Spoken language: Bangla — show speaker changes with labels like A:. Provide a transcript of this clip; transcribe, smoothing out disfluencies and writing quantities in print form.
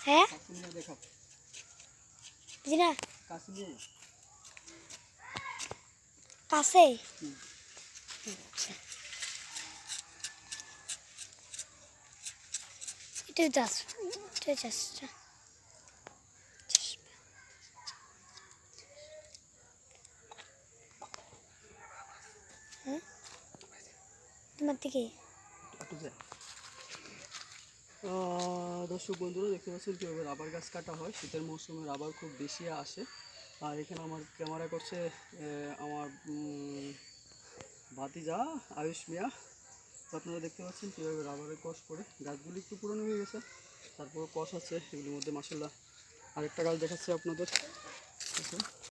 A: হ্যাঁ
B: দেখাও
A: জি না
B: কাছে নিয়ে
A: কাছে এটা যাস এটা যাস হ্যাঁ তোমার থেকে
B: দর্শক বন্ধুরা দেখতে পাচ্ছেন কীভাবে রাবার গাছ কাটা হয়। শীতের মৌসুমে রাবার খুব বেশি আসে। আর এখানে আমার ক্যামেরা করছে আমার ভাতিজা আয়ুষ মিয়া। তো আপনারা দেখতে পাচ্ছেন কীভাবে রাবারের কষ করে। গাছগুলি একটু পুরনো হয়ে গেছে, তারপর কষ আছে এগুলির মধ্যে। মাশাআল্লাহ আরেকটা গাছ দেখাচ্ছে আপনাদের।